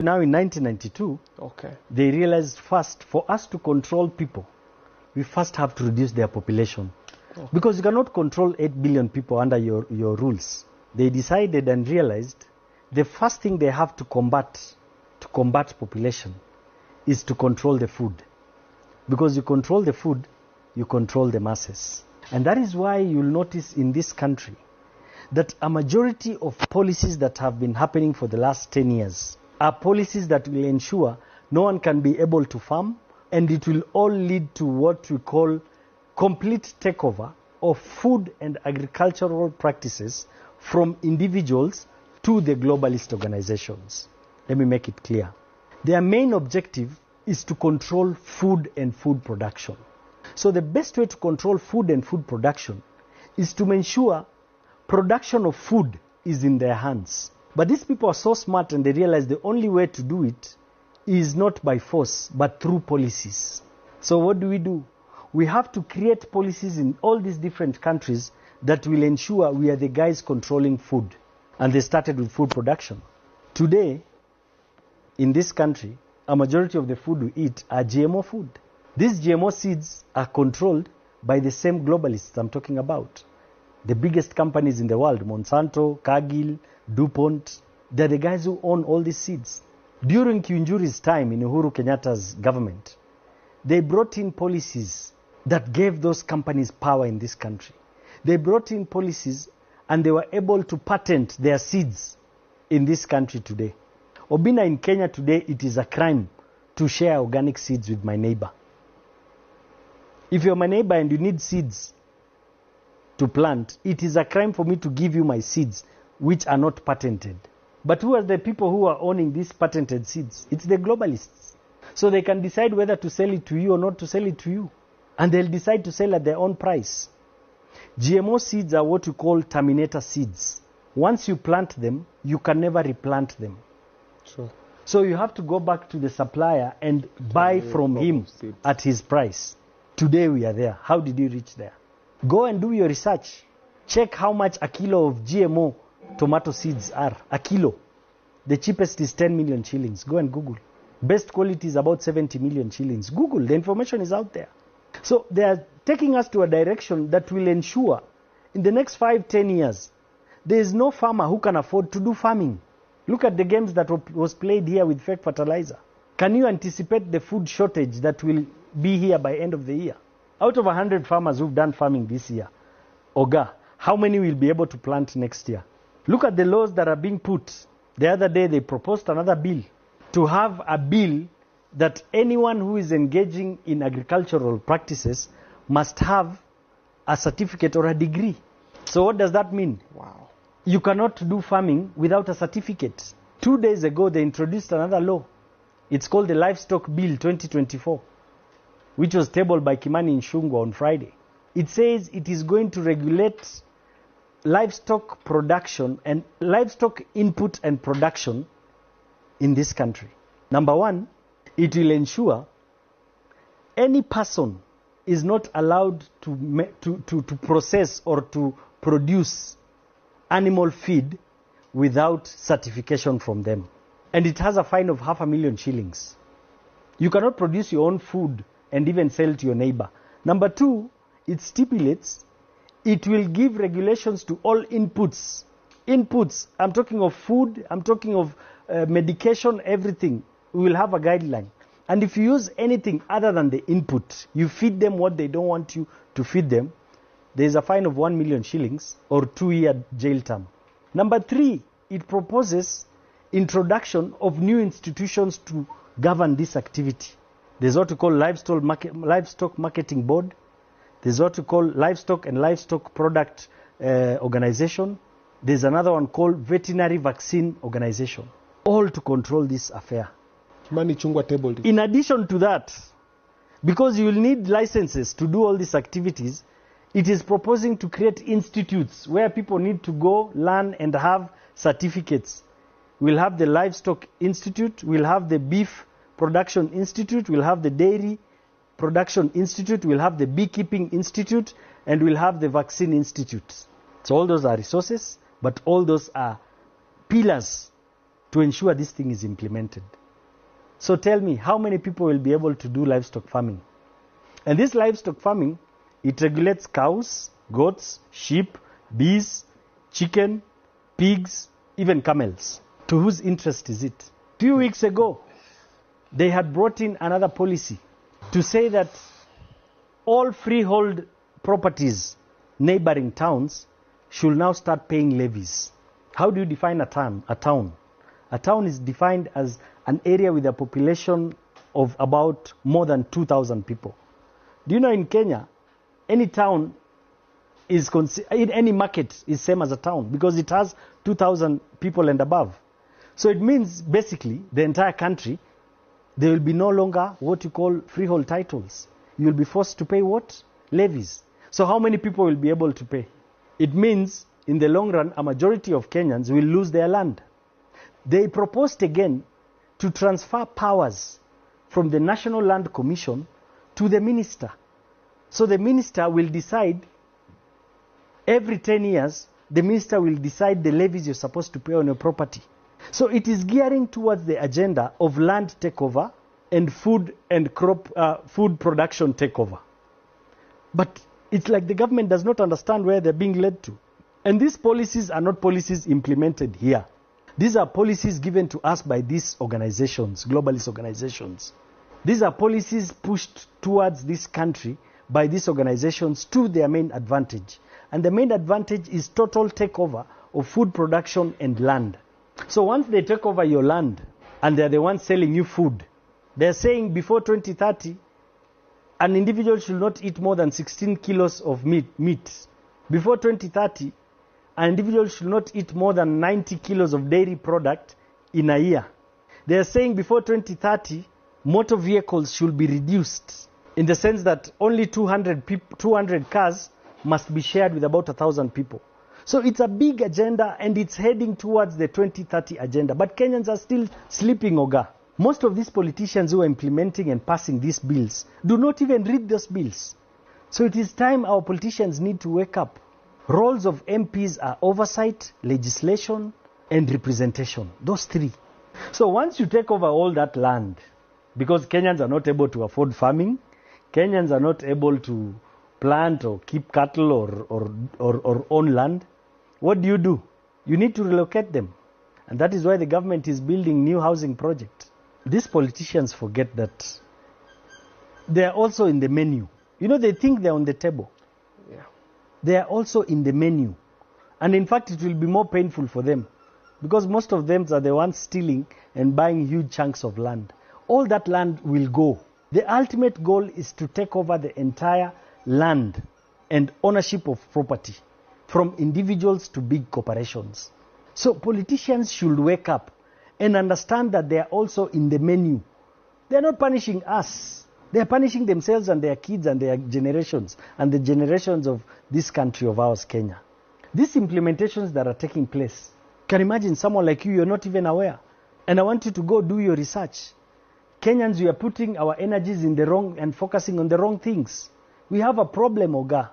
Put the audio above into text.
Now in 1992, they realized first, for us to control people, we first have to reduce their population. Because you cannot control 8 billion people under your rules. They decided and realized the first thing they have to combat population is to control the food. Because you control the food, you control the masses. And that is why you'll notice in this country that a majority of policies that have been happening for the last 10 years are policies that will ensure no one can be able to farm, and it will all lead to what we call complete takeover of food and agricultural practices from individuals to the globalist organizations. Let me make it clear. Their main objective is to control food and food production. So the best way to control food and food production is to ensure production of food is in their hands. But these people are so smart, and they realize the only way to do it is not by force, but through policies. So what do? We have to create policies in all these different countries that will ensure we are the guys controlling food. And they started with food production. Today, in this country, a majority of the food we eat are GMO food. These GMO seeds are controlled by the same globalists I'm talking about. The biggest companies in the world, Monsanto, Cargill, DuPont, they're the guys who own all these seeds. During Kiunjuri's time in Uhuru Kenyatta's government, they brought in policies that gave those companies power in this country. They brought in policies and they were able to patent their seeds in this country today. Obina, in Kenya today, it is a crime to share organic seeds with my neighbor. If you're my neighbor and you need seeds to plant, it is a crime for me to give you my seeds, which are not patented. But who are the people who are owning these patented seeds? It's the globalists. So they can decide whether to sell it to you or not to sell it to you. And they'll decide to sell at their own price. GMO seeds are what we call terminator seeds. Once you plant them, you can never replant them. Sure. So you have to go back to the supplier and buy from him at his price. Today we are there. How did you reach there? Go and do your research. Check how much a kilo of GMO tomato seeds are. A kilo. The cheapest is 10 million shillings. Go and Google. Best quality is about 70 million shillings. Google. The information is out there. So they are taking us to a direction that will ensure in the next 5-10 years, there is no farmer who can afford to do farming. Look at the games that was played here with fake fertilizer. Can you anticipate the food shortage that will be here by end of the year? Out of 100 farmers who've done farming this year, Oga, how many will be able to plant next year? Look at the laws that are being put. The other day they proposed another bill to have a bill that anyone who is engaging in agricultural practices must have a certificate or a degree. So what does that mean? Wow. You cannot do farming without a certificate. 2 days ago, they introduced another law. It's called the Livestock Bill 2024, which was tabled by Kimani Ichung'wah on Friday. It says it is going to regulate livestock production and livestock input and production in this country. Number one, it will ensure any person is not allowed to process or to produce animal feed without certification from them. And it has a fine of 500,000 shillings. You cannot produce your own food and even sell to your neighbor. Number two, it stipulates it will give regulations to all inputs. Inputs, I'm talking of food, I'm talking of medication, everything. We will have a guideline. And if you use anything other than the input, you feed them what they don't want you to feed them, there is a fine of 1 million shillings or 2-year jail term. Number three, it proposes introduction of new institutions to govern this activity. There's what we call Livestock Marketing Board. There's what we call Livestock and Livestock Product Organization. There's another one called Veterinary Vaccine Organization. All to control this affair. Kimani Ichung'wah tabled it. In addition to that, because you will need licenses to do all these activities, it is proposing to create institutes where people need to go, learn, and have certificates. We'll have the Livestock Institute, we'll have the Beef Production Institute, we'll have the Dairy Production Institute, we'll have the Beekeeping Institute, and we'll have the Vaccine Institute. So all those are resources, but all those are pillars to ensure this thing is implemented. So tell me, how many people will be able to do livestock farming? And this livestock farming, it regulates cows, goats, sheep, bees, chicken, pigs, even camels. To whose interest is it? 2 weeks ago, they had brought in another policy to say that all freehold properties, neighboring towns, should now start paying levies. How do you define a town? A town is defined as an area with a population of about more than 2,000 people. Do you know in Kenya, any town is in any market is same as a town because it has 2,000 people and above. So it means basically the entire country, there will be no longer what you call freehold titles. You will be forced to pay what? Levies. So how many people will be able to pay? It means in the long run, a majority of Kenyans will lose their land. They proposed again to transfer powers from the National Land Commission to the minister. So the minister will decide every 10 years, the minister will decide the levies you're supposed to pay on your property. So it is gearing towards the agenda of land takeover and food production takeover. But it's like the government does not understand where they're being led to. And these policies are not policies implemented here. These are policies given to us by these organizations, globalist organizations. These are policies pushed towards this country by these organizations to their main advantage. And the main advantage is total takeover of food production and land. So once they take over your land and they're the ones selling you food, they're saying before 2030, an individual should not eat more than 16 kilos of meat. Before 2030, an individual should not eat more than 90 kilos of dairy product in a year. They are saying before 2030, motor vehicles should be reduced in the sense that only 200 cars must be shared with about 1,000 people. So it's a big agenda and it's heading towards the 2030 agenda. But Kenyans are still sleeping, Oga. Most of these politicians who are implementing and passing these bills do not even read those bills. So it is time our politicians need to wake up. Roles of MPs are oversight, legislation, and representation. Those three. So once you take over all that land, because Kenyans are not able to afford farming, Kenyans are not able to plant or keep cattle or own land, what do? You need to relocate them. And that is why the government is building new housing projects. These politicians forget that they are also in the menu. You know, they think they're on the table. Yeah. They are also in the menu. And in fact, it will be more painful for them because most of them are the ones stealing and buying huge chunks of land. All that land will go. The ultimate goal is to take over the entire land and ownership of property from individuals to big corporations. So politicians should wake up and understand that they are also in the menu. They are not punishing us. They are punishing themselves and their kids and their generations and the generations of this country of ours, Kenya. These implementations that are taking place, can imagine someone like you, you're not even aware. And I want you to go do your research. Kenyans, we are putting our energies in the wrong and focusing on the wrong things. We have a problem, Oga.